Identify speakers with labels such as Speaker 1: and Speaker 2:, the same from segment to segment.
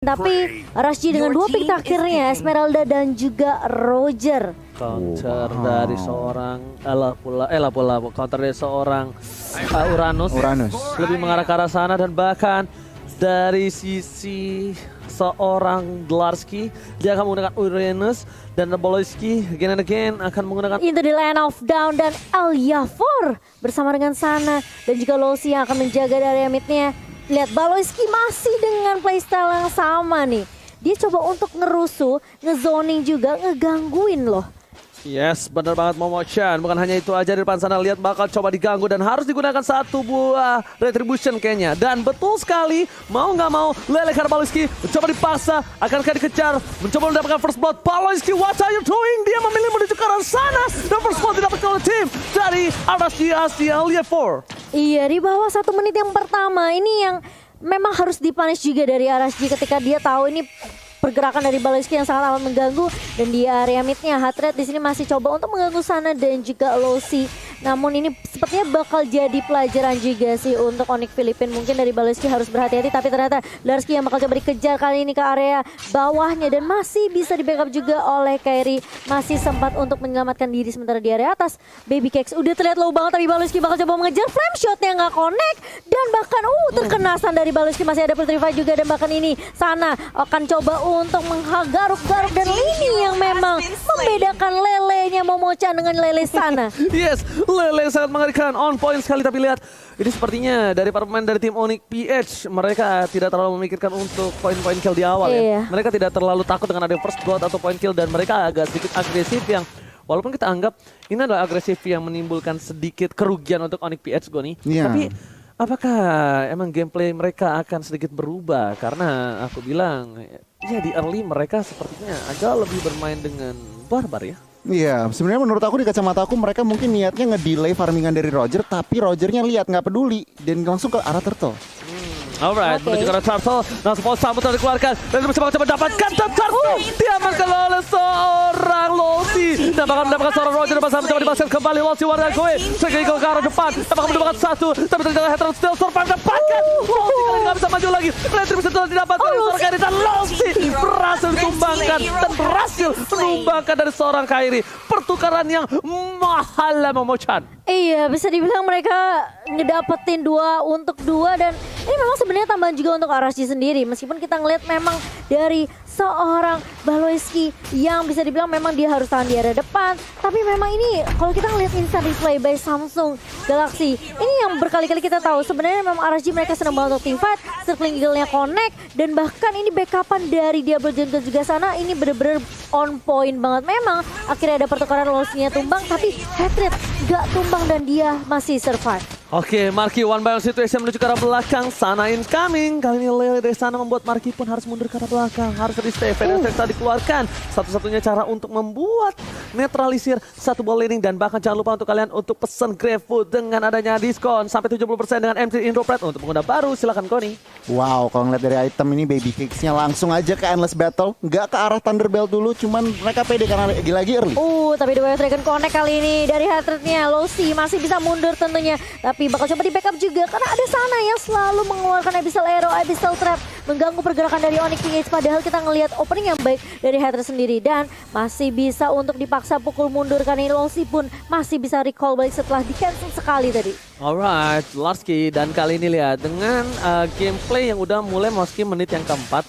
Speaker 1: tapi RSG dengan 2 pick terakhirnya Esmeralda dan juga Roger.
Speaker 2: Counter dari seorang counter dari seorang Uranus. Lebih mengarah ke arah sana, dan bahkan dari sisi seorang Dlarsky dia akan menggunakan Uranus, dan Bolowski again and again akan menggunakan
Speaker 1: Into the Land of Down, dan Alyafor bersama dengan Sana dan juga Losi yang akan menjaga dari midnya. Lihat Bolowski masih dengan playstyle yang sama nih. Dia coba untuk ngerusuh, ngezoning juga, ngegangguin loh.
Speaker 2: Yes, benar banget Momochan. Bukan hanya itu aja, di depan sana lihat bakal coba diganggu dan harus digunakan satu buah retribution kayaknya. Dan betul sekali, mau nggak mau Lele Karbalowski mencoba dipaksa, akankah dikejar, mencoba mendapatkan first blood. Balowski, what are you doing? Dia memilih menuju ke arah sana, dan first blood didapatkan oleh tim dari RSG Asia Alyafor.
Speaker 1: Iya, di bawah 1 menit yang pertama ini yang memang harus dipunish juga dari RSG ketika dia tahu ini pergerakan dari Balowski yang sangat amat mengganggu, dan di area midnya Hatred di sini masih coba untuk mengganggu Sana dan juga Losi. Namun ini sepertinya bakal jadi pelajaran juga sih untuk Onyx Filipin. Mungkin dari Balowski harus berhati-hati, tapi ternyata Dlarsky yang bakal coba dikejar kali ini ke area bawahnya, dan masih bisa di backup juga oleh Kairi. Masih sempat untuk menyelamatkan diri, sementara di area atas Baby Cakes udah terlihat low banget, tapi Balowski bakal coba mengejar, flame shotnya nggak connect, dan bahkan terkenasan dari Balowski. Masih ada Petrify juga, dan bahkan ini Sana akan coba untuk menggaruk-garuk, dan ini yang memang membedakan lelenya Momochan dengan lele Sana.
Speaker 2: Yes, Lele sangat mengerikan, on point sekali, tapi lihat ini sepertinya dari para pemain dari tim Onyx PH mereka tidak terlalu memikirkan untuk poin-poin kill di awal ya. Mereka tidak terlalu takut dengan ada first blood atau point kill, dan mereka agak sedikit agresif yang walaupun kita anggap ini adalah agresif yang menimbulkan sedikit kerugian untuk Onyx PH nih. Tapi apakah emang gameplay mereka akan sedikit berubah? Karena aku bilang ya di early mereka sepertinya agak lebih bermain dengan barbar ya.
Speaker 3: Iya, sebenarnya menurut aku di kacamata aku mereka mungkin niatnya ngedelay farmingan dari Roger, tapi Rogernya lihat nggak peduli dan langsung ke arah turtle.
Speaker 2: Alright, menuju ke arah turtle, langsung mau sambut dan dikeluarkan, dan coba mendapatkan turtle. Diamankan oleh seorang Losi, dan bakal mendapatkan seorang Roger, dan mencoba dibaskan kembali Losi warga Koe. Segini ke arah depan, dan bakal mendapatkan satu, tapi ternyata Hatred still survive, dapatkan. Losi kali nggak bisa maju lagi, retribusi telah didapatkan dari seorang Kairi, dan Losi berhasil ditumbangkan, dan berhasil menumbangkan dari seorang Kairi. Pertukaran yang mahal lah Momochan.
Speaker 1: Iya, bisa dibilang mereka ngedapetin 2 untuk 2, dan ini memang sebenarnya tambahan juga untuk RSG sendiri. Meskipun kita ngeliat memang dari seorang Balowski yang bisa dibilang memang dia harus tahan di area depan, tapi memang ini kalau kita ngeliat instant replay by Samsung Galaxy, ini yang berkali-kali kita tahu sebenarnya memang RSG mereka senang banget untuk teamfight, circling eagle-nya connect, dan bahkan ini backupan dari Diablo Jungle juga Sana ini bener-bener on point banget. Memang akhirnya ada pertukaran, Losi-nya tumbang, tapi Hatred gak tumbang dan dia masih survive.
Speaker 2: Oke, Marky one by one situation menuju ke arah belakang. Sana incoming. Kali ini Lele dari sana membuat Marky pun harus mundur ke arah belakang. Harus di stay. Fenexta dikeluarkan. Satu-satunya cara untuk membuat netralisir satu ball laning. Dan bahkan jangan lupa untuk kalian untuk pesen GrabFood dengan adanya diskon sampai 70% dengan MC Indropret. Untuk pengguna baru silakan Koni.
Speaker 3: Wow, kalau ngeliat dari item ini Baby Cakes-nya langsung aja ke Endless Battle. Nggak ke arah Thunderbell dulu, cuman mereka pede karena lagi-lagi early.
Speaker 1: Tapi The Wild Dragon connect kali ini dari Hatrednya. Losi masih bisa mundur tentunya, tapi bakal coba di backup juga karena ada Sana yang selalu mengeluarkan Abyssal Arrow, Abyssal Trap, mengganggu pergerakan dari Onyx PH. Padahal kita ngelihat opening yang baik dari Hatred sendiri, dan masih bisa untuk dipaksa pukul mundur karena Losi pun masih bisa recall balik setelah di cancel sekali tadi.
Speaker 2: Alright, Dlarsky, dan kali ini lihat dengan gameplay yang udah mulai meski menit yang keempat,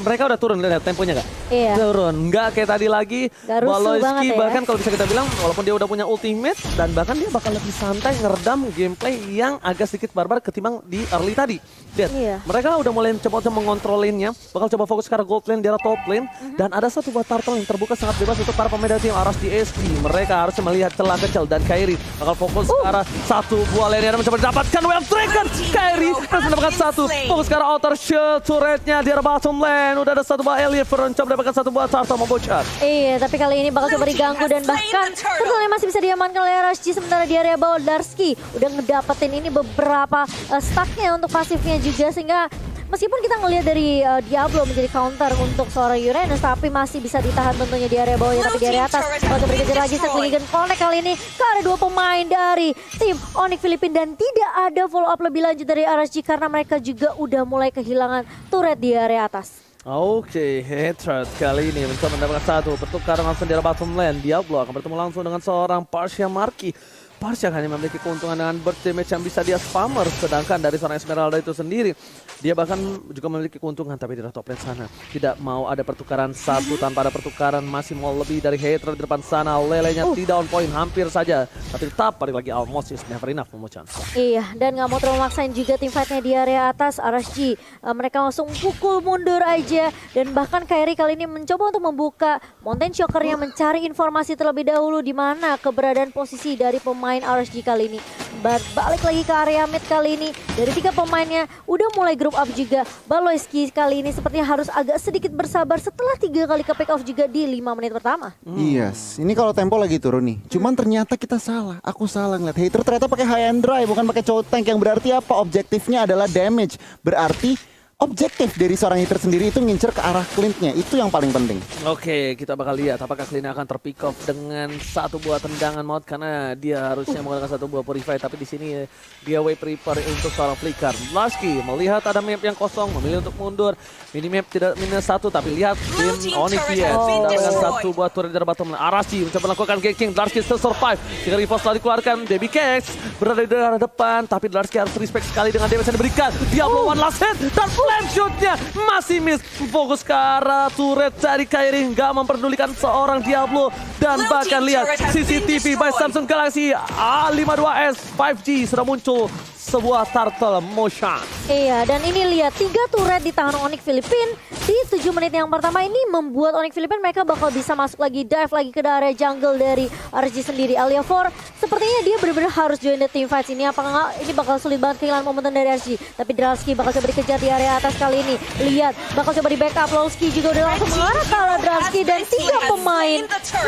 Speaker 2: mereka udah turun, lihat temponya gak?
Speaker 1: Iya.
Speaker 2: Turun, nggak kayak tadi lagi. Balowski bahkan kalau bisa kita bilang walaupun dia udah punya ultimate, dan bahkan dia bakal lebih santai ngeredam gameplay yang agak sedikit barbar ketimbang di early tadi. Lihat, mereka udah mulai coba mengontrol lane-nya, bakal coba fokus ke arah gold lane, di arah top lane, dan ada satu buah turtle yang terbuka sangat bebas untuk para pemain dari tim RSG SC. Mereka harus melihat celah kecil, dan Kairi bakal fokus ke arah satu buah lane yang mencoba mendapatkan Wild Dragon. Kairi harus mendapatkan satu, fokus ke arah outer shield turretnya di arah bottom lane. Udah ada satu buah Alyafor, coba mendapatkan satu buah turtle Momochan.
Speaker 1: Iya, tapi kali ini bakal coba diganggu, dan bahkan turtle masih bisa diamankan oleh RSG, sementara di area bawah Dlarsky udah ngedapetin ini beberapa stacknya untuk pasifnya juga, sehingga meskipun kita ngelihat dari Diablo menjadi counter untuk seorang Uranus, tapi masih bisa ditahan tentunya di area bawahnya. Tapi di area atas bakal berkejar lagi, Seklingan connect kali ini ke arah 2 pemain dari tim Onyx Filipin, dan tidak ada follow up lebih lanjut dari RSG karena mereka juga udah mulai kehilangan turret di area atas.
Speaker 2: Oke, Hatred kali ini mencoba mendapatkan satu pertukaran langsung di bottom lane. Diablo akan bertemu langsung dengan seorang Parsia Marky. Parsia hanya memiliki keuntungan dengan burst damage yang bisa dia spammer, sedangkan dari seorang Esmeralda itu sendiri dia bahkan juga memiliki keuntungan, tapi di top lane sana tidak mau ada pertukaran satu. Tanpa ada pertukaran masih mau lebih dari Hatred di depan sana. Lelenya tidak on point hampir saja, tapi tetap balik lagi almost is never enough Momo-chan.
Speaker 1: Iya, dan nggak mau terlalu maksain juga tim fightnya di area atas RSG. Mereka langsung pukul mundur aja, dan bahkan Kairi kali ini mencoba untuk membuka Mountain Shocker-nya, mencari informasi terlebih dahulu di mana keberadaan posisi dari pemain RSG kali ini. Balik lagi ke area mid kali ini, dari 3 pemainnya udah mulai group up juga. Baloyski kali ini sepertinya harus agak sedikit bersabar setelah 3 kali ke pick off juga di 5 menit pertama.
Speaker 3: Yes, ini kalau tempo lagi turun nih. Cuman ternyata kita salah. Aku salah ngeliat Hater ternyata pakai high and dry, bukan pakai chow tank. Yang berarti apa? Objektifnya adalah damage. Berarti objektif dari seorang Hater sendiri itu ngincer ke arah Clint-nya. Itu yang paling penting.
Speaker 2: Oke, kita bakal lihat apakah Clint akan terpick off dengan satu buah tendangan mod, karena dia harusnya menggunakan satu buah purify, tapi di sini dia way prepare untuk seorang flicker. Lasky melihat ada map yang kosong, memilih untuk mundur. Minimap tidak -1, tapi lihat tim Onyx PS mendapatkan satu buah turret dari bottom lane. Arashi mencoba melakukan ganking, Lasky still survive. Jika reverse telah dikeluarkan, Baby Kex berada di arah depan, tapi Lasky harus respect sekali dengan damage yang diberikan. Diablo one last hit dan flame shootnya masih miss. Fokus ke arah turret dari Kairi, nggak memperdulikan seorang Diablo. Dan bahkan lihat CCTV by Samsung Galaxy A52s 5G sudah muncul sebuah turtle motion.
Speaker 1: Iya, dan ini lihat 3 turret di tangan Onyx Philippines di 7 menit yang pertama ini membuat Onyx Philippines mereka bakal bisa masuk lagi, dive lagi ke area jungle dari RG sendiri. Alia 4 sepertinya dia benar-benar harus join the team fights ini. Apakah nggak ini bakal sulit banget kehilangan momentum dari RG. Tapi Dralski bakal coba dikejar di area atas kali ini. Lihat, bakal coba di backup. Lowski juga udah langsung mengarah ke arah Dralski, dan 3 pemain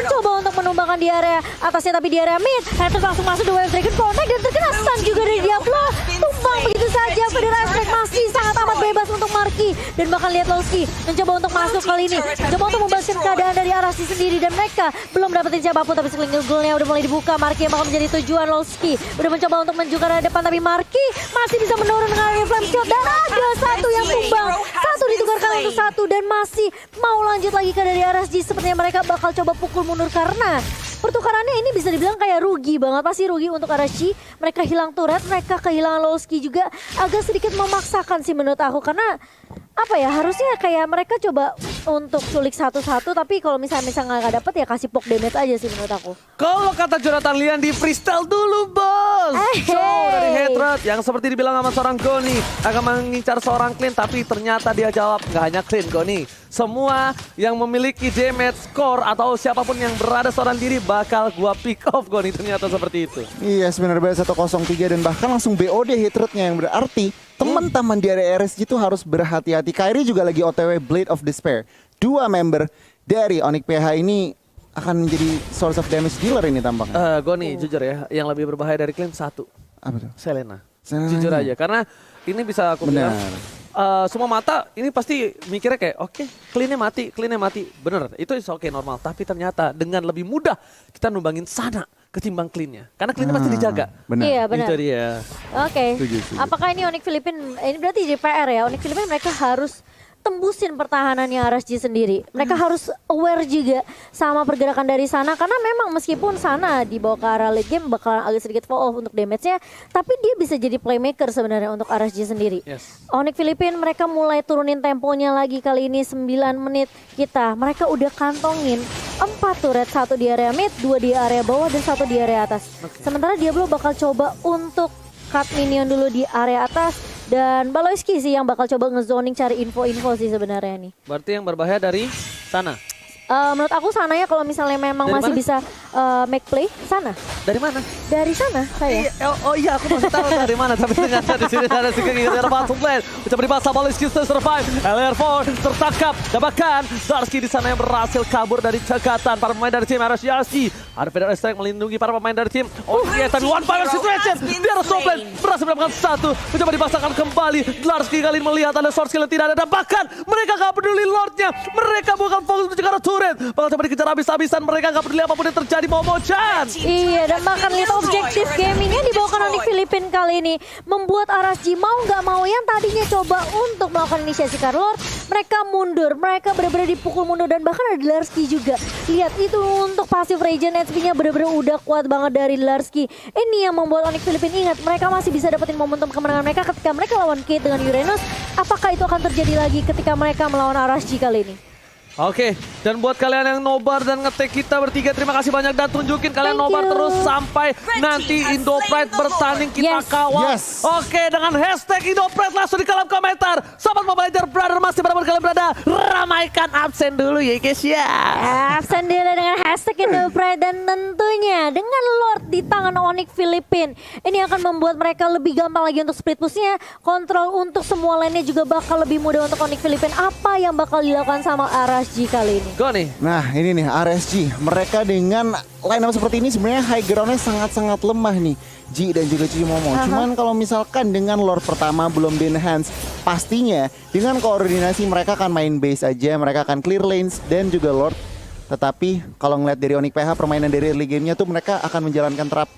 Speaker 1: mencoba untuk menumbangkan di area atasnya, tapi di area mid Hatter langsung masuk the wave dragon connect dan terkena stun juga dari Diablo. Tumbang begitu saja. Federal Aspect masih sangat amat bebas untuk Marky, dan bahkan lihat Lowski mencoba untuk masuk kali ini, mencoba untuk membalaskan keadaan dari Arashi sendiri, dan mereka belum dapetin siapapun, tapi sekeliling goalnya udah mulai dibuka. Marky yang bakal menjadi tujuan. Lowski udah mencoba untuk maju ke arah depan, tapi Marky masih bisa menurun dengan area flame shot, dan ada satu yang tumbang. Satu ditukarkan untuk satu, dan masih mau lanjut lagi ke dari RSG. Sepertinya mereka bakal coba pukul mundur karena pertukarannya ini bisa dibilang kayak rugi banget. Pasti rugi untuk RSG. Mereka hilang turret, mereka kehilangan Lowski juga. Agak sedikit memaksakan sih menurut aku, karena apa ya, harusnya kayak mereka coba untuk culik satu-satu, tapi kalau misalnya nggak dapet ya kasih poke damage aja sih menurut aku.
Speaker 2: Kalau kata Jonathan Lian di freestyle dulu bos. So dari Hatred yang seperti dibilang sama seorang Goni akan mengincar seorang Clint, tapi ternyata dia jawab nggak hanya Clint, Goni. Semua yang memiliki damage score atau siapapun yang berada seorang diri bakal gua pick off, Goni. Ternyata seperti itu.
Speaker 3: Iya, sebenarnya 103 dan bahkan langsung BOD Hatrednya, yang berarti teman-teman di area RSG itu harus berhati-hati. Kairi juga lagi OTW Blade of Despair. 2 member dari Onyx PH ini akan menjadi source of damage dealer ini tampaknya.
Speaker 2: Goni, jujur ya, yang lebih berbahaya dari Clint satu.
Speaker 3: Apa tuh?
Speaker 2: Selena.
Speaker 3: Selena.
Speaker 2: Jujur aja, karena ini bisa aku bilang semua mata ini pasti mikirnya kayak oke, Clint-nya mati. Bener, itu oke normal. Tapi ternyata dengan lebih mudah kita numbangin sana ketimbang Clint-nya. Karena Clint-nya pasti dijaga.
Speaker 3: Benar.
Speaker 1: Iya, benar.
Speaker 2: Itu dia.
Speaker 1: Oke.
Speaker 3: Setuju.
Speaker 1: Apakah ini Onyx Philippines, ini berarti jadi PR ya. Onyx Philippines mereka harus tembusin pertahanannya RSG sendiri. Mereka harus aware juga sama pergerakan dari sana, karena memang meskipun sana dibawa ke arah late game bakalan agak sedikit fall off untuk damage-nya, tapi dia bisa jadi playmaker sebenarnya untuk RSG sendiri.
Speaker 2: Yes.
Speaker 1: Onyx Philippines mereka mulai turunin temponya lagi kali ini 9 menit kita. Mereka udah kantongin 4 turret, 1 di area mid, 2 di area bawah, dan 1 di area atas. Sementara Diablo bakal coba untuk cut minion dulu di area atas. Dan Baloyski sih yang bakal coba ngezoning cari info-info sih sebenarnya nih.
Speaker 2: Berarti yang berbahaya dari sana.
Speaker 1: Menurut aku sananya kalau misalnya memang
Speaker 2: dari
Speaker 1: masih
Speaker 2: mana?
Speaker 1: bisa make play sana.
Speaker 2: Dari mana?
Speaker 1: Dari sana saya.
Speaker 2: Oh iya, aku masih tahu dari mana. Tapi ternyata di sini ada si kaki dari bottom lane. Mencoba dibahas Baloyski survive. LR4 tertangkap. Dan bahkan Darski di sana yang berhasil kabur dari cekatan para pemain dari tim RSG. Ada Federal Strike melindungi para pemain dari tim. Oh iya, tapi one fire situation. Di atas top lane berhasil mendapatkan satu. Mencoba dipasangkan kembali. Darski kali ini melihat ada source skill yang tidak ada. Dan bahkan mereka gak peduli Lordnya. Mereka bukan fokus mencegah turret. Bakal coba dikejar habis-habisan. Mereka gak peduli apapun yang terjadi. dari Momo-chan.
Speaker 1: Iya, dan bahkan lihat objektif gamingnya dibawakan Onyx Filipin kali ini membuat RSG mau nggak mau yang tadinya coba untuk melakukan inisiasi Carlord, mereka mundur, mereka benar-benar dipukul mundur dan bahkan ada Larski juga. Lihat itu untuk pasif regen HP-nya benar-benar udah kuat banget dari Larski. Ini yang membuat Onyx Filipin ingat mereka masih bisa dapetin momentum kemenangan mereka ketika mereka lawan Kate dengan Uranus. Apakah itu akan terjadi lagi ketika mereka melawan RSG kali ini?
Speaker 2: Oke, dan buat kalian yang nobar dan ngetek kita bertiga, terima kasih banyak dan tunjukin kalian nobar terus sampai nanti Indo Pride bertanding kita kawal. Oke, dengan hashtag Indo Pride langsung di kolom komentar. Sobat Mobile Legends Brother masih berapa kalian berada, ramaikan absen dulu ya guys ya.
Speaker 1: Absen dulu dengan hashtag Indo Pride dan tentunya dengan Lord di tangan Onyx Filipin. Ini akan membuat mereka lebih gampang lagi untuk split pushnya. Kontrol untuk semua lainnya juga bakal lebih mudah untuk Onyx Filipin. Apa yang bakal dilakukan sama RSG kali ini?
Speaker 2: Go nih.
Speaker 3: Nah ini nih RSG, mereka dengan line up seperti ini sebenarnya high groundnya sangat-sangat lemah nih, Ji dan juga Cici Momo. Cuman kalau misalkan dengan lore pertama belum di enhance, pastinya dengan koordinasi mereka akan main base aja, mereka akan clear lanes dan juga lord. Tetapi kalau ngeliat dari Onyx PH permainan dari early game-nya tuh mereka akan menjalankan trap.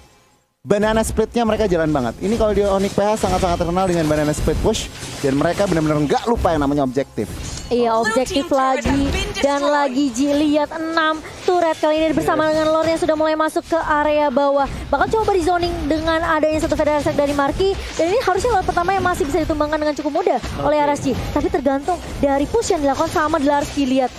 Speaker 3: Banana split-nya mereka jalan banget. Ini kalau di Onyx PH sangat-sangat terkenal dengan banana split push. Dan mereka benar-benar nggak lupa yang namanya objektif.
Speaker 1: Iya, objektif lagi. Dan lagi Ji, lihat 6 turret kali ini bersama dengan Lord yang sudah mulai masuk ke area bawah. Bahkan coba di zoning dengan adanya satu feather attack dari Marky. Dan ini harusnya Lord pertama yang masih bisa ditumbangkan dengan cukup mudah oleh RSG. Tapi tergantung dari push yang dilakukan sama Larski. Lihat.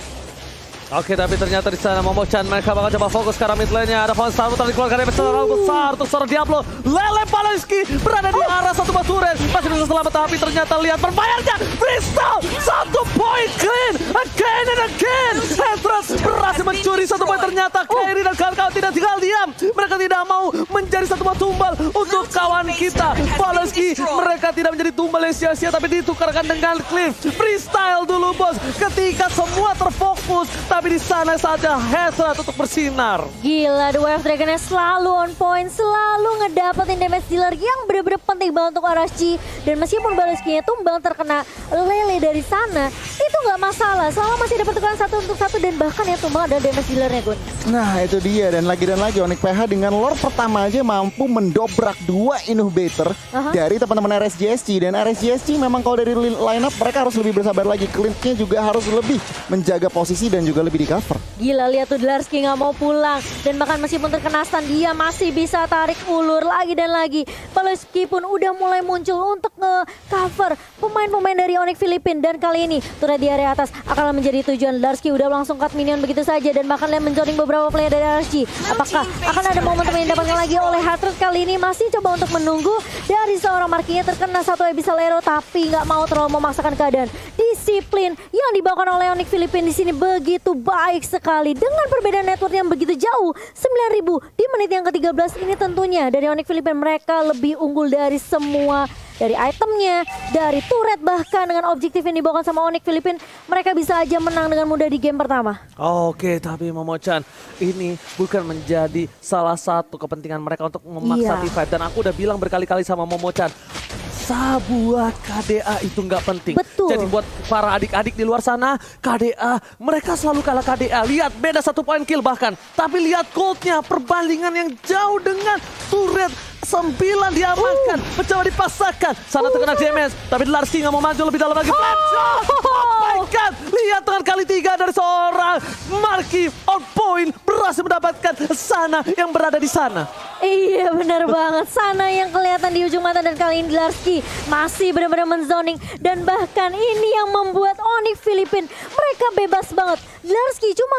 Speaker 2: Oke, tapi ternyata di sana Momo-chan mereka bakal coba fokus ke arah mid lane-nya. Ada Von Star putar dikeluarkan dari besar besar untuk seorang Diablo. Lele Paleski berada di arah satu baturan. Masih bisa selamat tapi ternyata lihat berbayarnya. Bristol 1 poin clean again and again. Hendras berhasil mencuri 1 poin. Ternyata Kairi dan kawan-kawan tidak tinggal diam. Mereka tidak mau menjadi satu buah tumbal untuk kawan kita. Paleski mereka tidak menjadi tumbal yang sia-sia tapi ditukarkan dengan Cliff. Freestyle dulu bos. Ketika semua terfokus. Tapi di sana saja Headshot untuk bersinar.
Speaker 1: Gila, The Wave Dragon-nya selalu on point, selalu ngedapetin damage dealer yang bener-bener penting banget untuk RSG. Dan meskipun Baleski-nya tumbang terkena lele dari sana, itu nggak masalah. Selama masih ada pertukaran 1 untuk 1 dan bahkan yang tumbang ada damage dealer-nya, Gun.
Speaker 3: Nah itu dia, dan lagi Onyx PH dengan lore pertama aja mampu mendobrak 2 inhibitor dari teman-teman RSGSG. Dan RSGSG memang kalau dari line up mereka harus lebih bersabar lagi. Clint-nya juga harus lebih menjaga posisi dan juga lebih di cover.
Speaker 1: Gila, lihat tuh Larski nggak mau pulang. Dan bahkan meskipun terkena stun, dia masih bisa tarik ulur lagi dan lagi. Paleski pun udah mulai muncul untuk nge-cover pemain-pemain dari Onyx Filipin. Dan kali ini turret di area atas akan menjadi tujuan. Larski udah langsung cut minion begitu saja. Dan bahkan dia menjoring beberapa player dari RSG. Apakah akan ada momentum yang didapatkan lagi oleh Hatred kali ini? Masih coba untuk menunggu dari seorang Markinya terkena satu Abyssal Arrow. Tapi nggak mau terlalu memaksakan keadaan. Disiplin yang dibawakan oleh Onyx Filipin di sini begitu baik sekali dengan perbedaan network yang begitu jauh 9.000 di menit yang ke-13 ini. Tentunya dari Onyx Filipin mereka lebih unggul dari semua, dari itemnya, dari turret, bahkan dengan objektif yang dibawakan sama Onyx Filipin mereka bisa aja menang dengan mudah di game pertama.
Speaker 2: Oke, tapi Momo-chan ini bukan menjadi salah satu kepentingan mereka untuk memaksa T5. Dan aku udah bilang berkali-kali sama Momo-chan, sebuah KDA itu nggak penting.
Speaker 1: Betul.
Speaker 2: Jadi buat para adik-adik di luar sana, KDA, mereka selalu kalah KDA. Lihat, beda 1 poin kill bahkan. Tapi lihat goldnya, perbandingan yang jauh dengan turret 9 diamankan, mencoba dipaksakan. Sana terkena damage, tapi Larski nggak mau maju lebih dalam lagi. Oh my god, lihat dengan kali 3 dari seorang Marky on point, berhasil mendapatkan sana yang berada di sana.
Speaker 1: Iya, benar banget. Sana yang kelihatan di ujung mata dan kali ini Larski masih benar-benar menzoning. Dan bahkan ini yang membuat Onyx Filipin mereka bebas banget. Larski cuma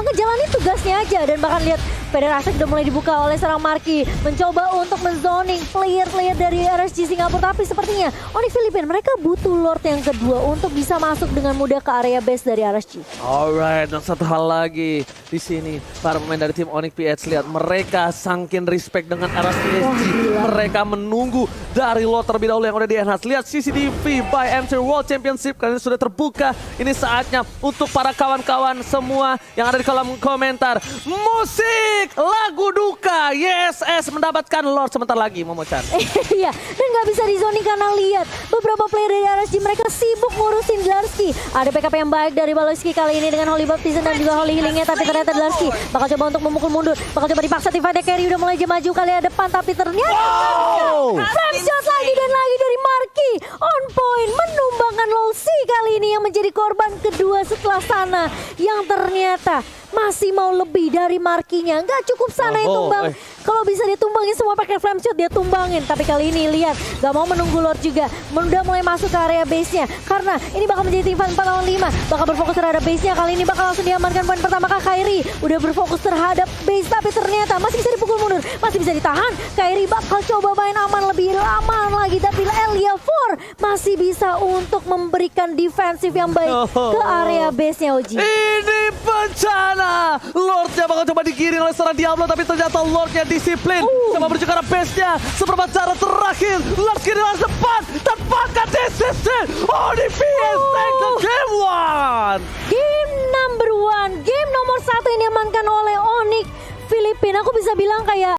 Speaker 1: ngejalanin tugasnya aja. Dan bahkan lihat Feather Attack udah mulai dibuka oleh seorang Marky, mencoba untuk menzoning player-player dari RSG Singapura. Tapi sepertinya Onyx Filipin mereka butuh Lord yang kedua untuk bisa masuk dengan mudah ke area base dari RSG.
Speaker 2: Alright, dan satu hal lagi di sini para pemain dari tim Onyx PH, lihat mereka sangkin respect dengan RSG. Mereka menunggu dari Lord terlebih dahulu yang udah di-enhance. Lihat CCTV by MC World Championship kali ini sudah terbuka. Ini saatnya untuk para kawan-kawan semua yang ada di kolom komentar. Musik Onyx lagu duka. YSS mendapatkan Lord sebentar lagi Momo-chan.
Speaker 1: Iya, dan nggak bisa di zoning karena lihat beberapa player dari RSG mereka sibuk ngurusin Dlarsky. Ada backup yang baik dari Baloyski kali ini dengan Holy Baptism dan juga Holy Healingnya, tapi ternyata Dlarsky bakal coba untuk memukul mundur, bakal coba dipaksa Tivide Carry udah mulai maju kali depan, tapi ternyata frame shot lagi dan lagi dari Marky on point menumbangkan Lowsi kali ini yang menjadi korban kedua setelah Sana yang ternyata masih mau lebih dari Markinya. Nggak cukup Sana yang tumbang. Kalau bisa dia tumbangin semua pakai flame shot, dia tumbangin. Tapi kali ini lihat, nggak mau menunggu Lord juga. Udah mulai masuk ke area base-nya. Karena ini bakal menjadi tim fight 4 lawan 5. Bakal berfokus terhadap base-nya. Kali ini bakal langsung diamankan poin pertama. Kak Kairi udah berfokus terhadap base. Tapi ternyata masih bisa dipukul mundur. Masih bisa ditahan. Kairi bakal coba main aman lebih lama lagi. Tapi Elia 4 masih bisa untuk memberikan defensif yang baik ke area base-nya, Oji.
Speaker 2: Ini bencana. Lordnya bakal coba digiring oleh seorang Diablo, tapi ternyata Lordnya disiplin. Coba menuju ke arah base-nya. Seperempat cara terakhir. Lord kiri langsung depan. Tepakan decision. ODPS take the game 1.
Speaker 1: Game number 1. Game nomor 1 yang diamankan oleh Onyx Filipina. Aku bisa bilang kayak